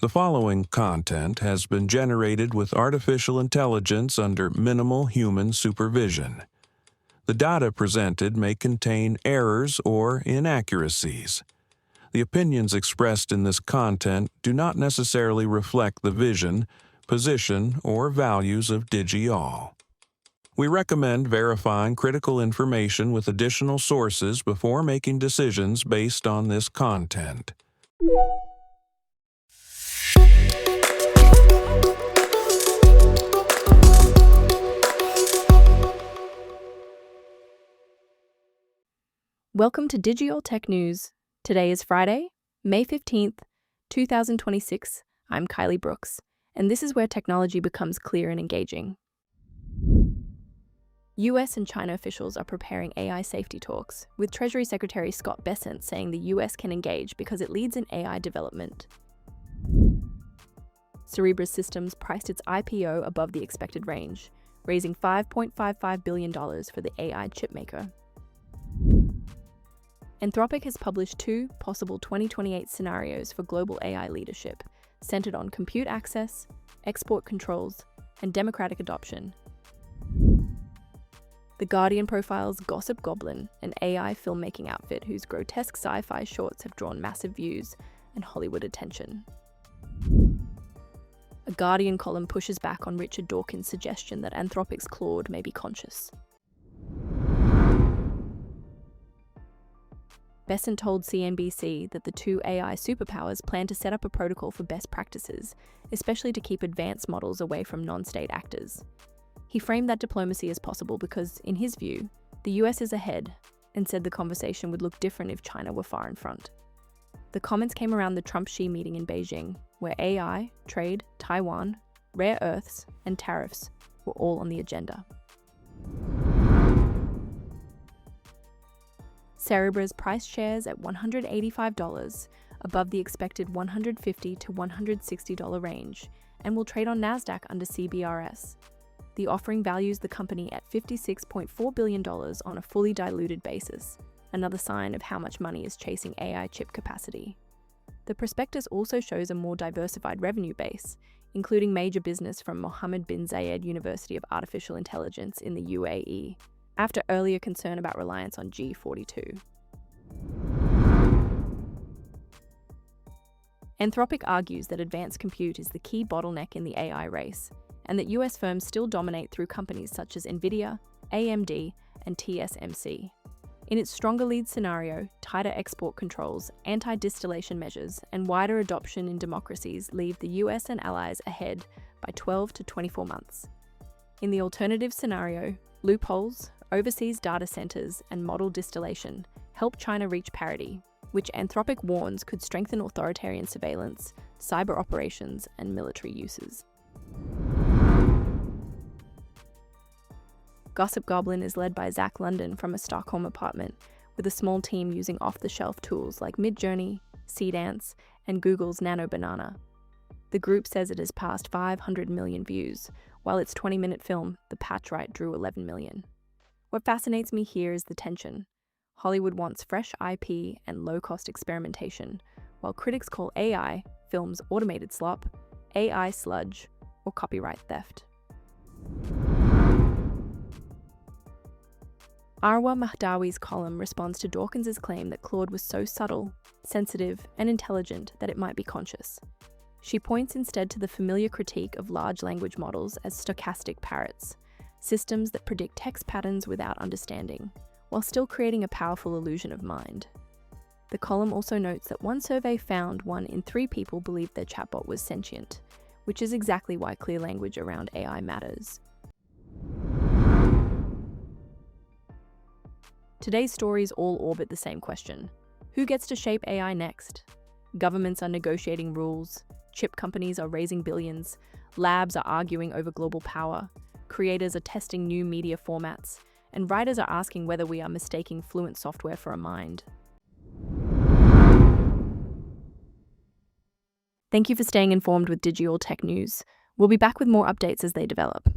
The following content has been generated with artificial intelligence under minimal human supervision. The data presented may contain errors or inaccuracies. The opinions expressed in this content do not necessarily reflect the vision, position, or values of DigiAll. We recommend verifying critical information with additional sources before making decisions based on this content. Welcome to DigiAll Tech News. Today is Friday, May 15th, 2026. I'm Kylie Brooks, and this is where technology becomes clear and engaging. US and China officials are preparing AI safety talks, with Treasury Secretary Scott Bessent saying the US can engage because it leads in AI development. Cerebras Systems priced its I.P.O. above the expected range, raising $5.55 billion for the AI chipmaker. Anthropic has published two possible 2028 scenarios for global AI leadership, centered on compute access, export controls, and democratic adoption. The Guardian profiles Gossip Goblin, an AI filmmaking outfit whose grotesque sci-fi shorts have drawn massive views and Hollywood attention. A Guardian column pushes back on Richard Dawkins' suggestion that Anthropic's Claude may be conscious. Bessent told CNBC that the two AI superpowers plan to set up a protocol for best practices, especially to keep advanced models away from non-state actors. He framed that diplomacy as possible because, in his view, the US is ahead, and said the conversation would look different if China were far in front. The comments came around the Trump-Xi meeting in Beijing, where AI, trade, Taiwan, rare earths, and tariffs were all on the agenda. Cerebras priced shares at $185, above the expected $150 to $160 range, and will trade on NASDAQ under CBRS. The offering values the company at $56.4 billion on a fully diluted basis, another sign of how much money is chasing AI chip capacity. The prospectus also shows a more diversified revenue base, including major business from Mohammed bin Zayed University of Artificial Intelligence in the UAE, after earlier concern about reliance on G42. Anthropic argues that advanced compute is the key bottleneck in the AI race, and that US firms still dominate through companies such as NVIDIA, AMD, and TSMC. In its stronger lead scenario, tighter export controls, anti-distillation measures, and wider adoption in democracies leave the US and allies ahead by 12 to 24 months. In the alternative scenario, loopholes, overseas data centers, and model distillation help China reach parity, which Anthropic warns could strengthen authoritarian surveillance, cyber operations, and military uses. Gossip Goblin is led by Zach London from a Stockholm apartment, with a small team using off-the-shelf tools like Midjourney, Seedance, and Google's Nano Banana. The group says it has passed 500 million views, while its 20-minute film, The Patch Right, drew 11 million. What fascinates me here is the tension. Hollywood wants fresh IP and low-cost experimentation, while critics call AI films automated slop, AI sludge, or copyright theft. Arwa Mahdawi's column responds to Dawkins' claim that Claude was so subtle, sensitive, and intelligent that it might be conscious. She points instead to the familiar critique of large language models as stochastic parrots, systems that predict text patterns without understanding, while still creating a powerful illusion of mind. The column also notes that one survey found 1 in 3 people believed their chatbot was sentient, which is exactly why clear language around AI matters. Today's stories all orbit the same question. Who gets to shape AI next? Governments are negotiating rules, chip companies are raising billions, labs are arguing over global power, creators are testing new media formats, and writers are asking whether we are mistaking fluent software for a mind. Thank you for staying informed with DigiAll Tech News. We'll be back with more updates as they develop.